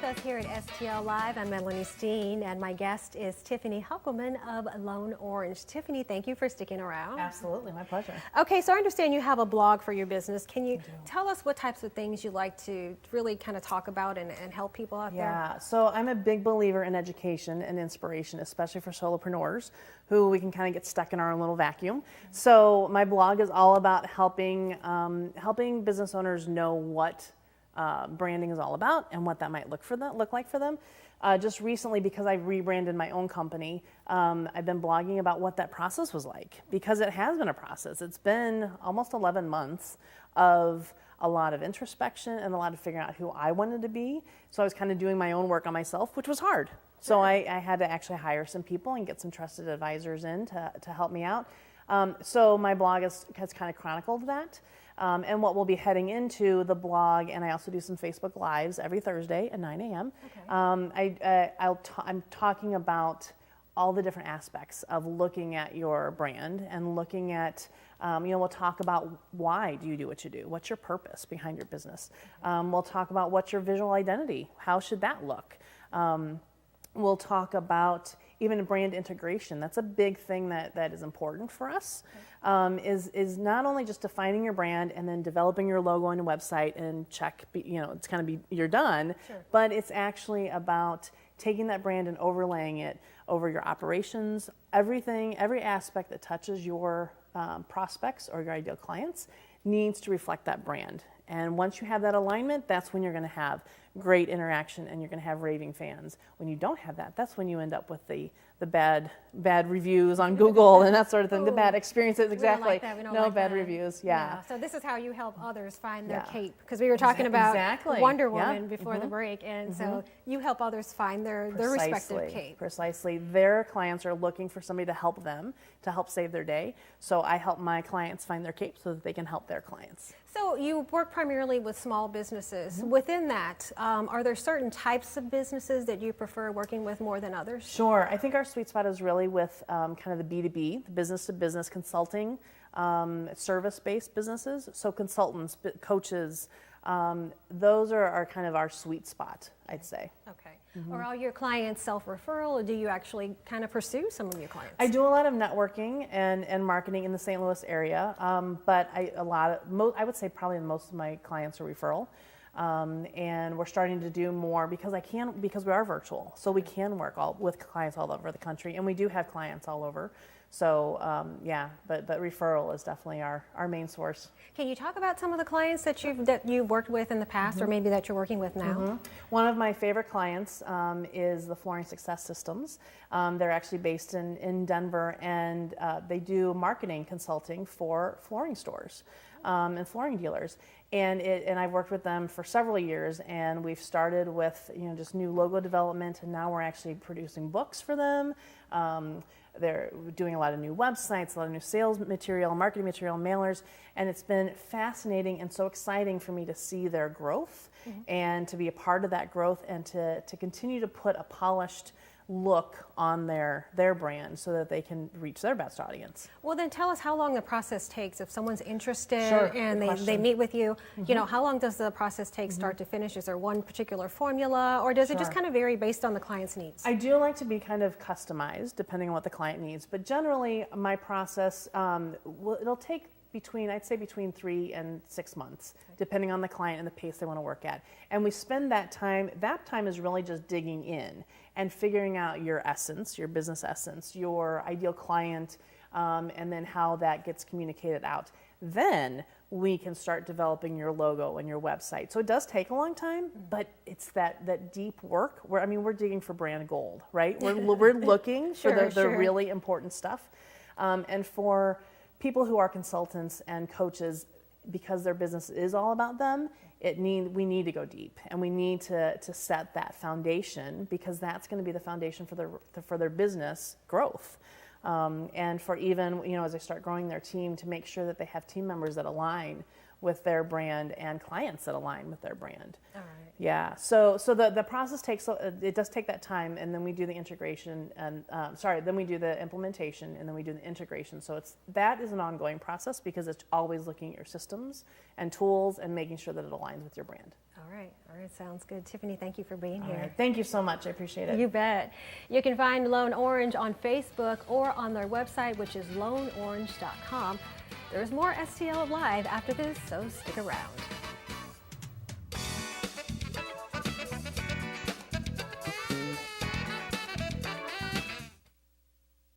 us here at STL Live. I'm Melanie Steen, and my guest is Tiffany Hoeckelman of Lone Orange. Tiffany, thank you for sticking around. Absolutely, my pleasure. Okay, so I understand you have a blog for your business. Can you tell us what types of things you like to really kind of talk about and help people out there? Yeah, so I'm a big believer in education and inspiration, especially for solopreneurs who we can kind of get stuck in our own little vacuum. So my blog is all about helping business owners know what branding is all about and what that might look like for them. Just recently, because I rebranded my own company, I've been blogging about what that process was like, because it has been a process. It's been almost 11 months of a lot of introspection and a lot of figuring out who I wanted to be. So I was kind of doing my own work on myself, which was hard. So I had to actually hire some people and get some trusted advisors in to help me out. So my blog has kind of chronicled that. And what we'll be heading into the blog, and I also do some Facebook Lives every Thursday at 9 a.m. Okay. I'm talking about all the different aspects of looking at your brand and looking at, we'll talk about why do you do what you do? What's your purpose behind your business? We'll talk about what's your visual identity? How should that look? We'll talk about even brand integration. That's a big thing that is important for us. Is not only just defining your brand and then developing your logo on your website and check, it's kind of you're done, but it's actually about taking that brand and overlaying it over your operations, everything, every aspect that touches your prospects or your ideal clients needs to reflect that brand. And once you have that alignment, that's when you're going to have great interaction and you're going to have raving fans. When you don't have that, that's when you end up with the bad reviews on Google and that sort of thing, the bad experiences. Exactly. We don't like that. We don't no like bad that. reviews. Yeah. So this is how you help others find their cape, because we were talking about Wonder Woman before the break, and so you help others find their respective cape. Precisely. Their clients are looking for somebody to help them, to help save their day. So I help my clients find their cape so that they can help their clients. So you work primarily with small businesses. Within that, are there certain types of businesses that you prefer working with more than others? Sure. I think our sweet spot is really with kind of the B2B, the business-to-business consulting, service-based businesses. So consultants, coaches, those are kind of our sweet spot, I'd say. Okay. Are all your clients self-referral, or do you actually kind of pursue some of your clients? I do a lot of networking and marketing in the St. Louis area, but I would say probably most of my clients are referral. And we're starting to do more because we are virtual, so we can work with clients all over the country, and we do have clients all over. So but referral is definitely our main source. Can you talk about some of the clients that you've worked with in the past, or maybe that you're working with now? One of my favorite clients is the Flooring Success Systems. They're actually based in Denver, and they do marketing consulting for flooring stores and flooring dealers. And I've worked with them for several years, and we've started with just new logo development, and now we're actually producing books for them. They're doing a lot of new websites, a lot of new sales material, marketing material, mailers, and it's been fascinating and so exciting for me to see their growth and to be a part of that growth and to continue to put a polished look on their brand so that they can reach their best audience. Well, then tell us how long the process takes if someone's interested and they meet with you. How long does the process take start to finish? Is there one particular formula, or does it just kind of vary based on the client's needs? I do like to be kind of customized depending on what the client needs, but generally my process, it'll take between 3 and 6 months, depending on the client and the pace they want to work at. And we spend that time is really just digging in and figuring out your essence, your business essence, your ideal client, and then how that gets communicated out. Then we can start developing your logo and your website. So it does take a long time, but it's that deep work where, we're digging for brand gold, right? We're looking for the really important stuff. And for people who are consultants and coaches, because their business is all about them, we need to go deep, and we need to set that foundation, because that's going to be the foundation for their business growth. And for even, as they start growing their team, to make sure that they have team members that align with their brand and clients that align with their brand. All right. Yeah, so the process takes, it does take that time, and then we do the integration, and then we do the implementation, and then we do the integration. So that is an ongoing process because it's always looking at your systems and tools and making sure that it aligns with your brand. All right, sounds good. Tiffany, thank you for being All here. Right. Thank you so much, I appreciate it. You bet. You can find Lone Orange on Facebook or on their website, which is loneorange.com. There's more STL Live after this, so stick around.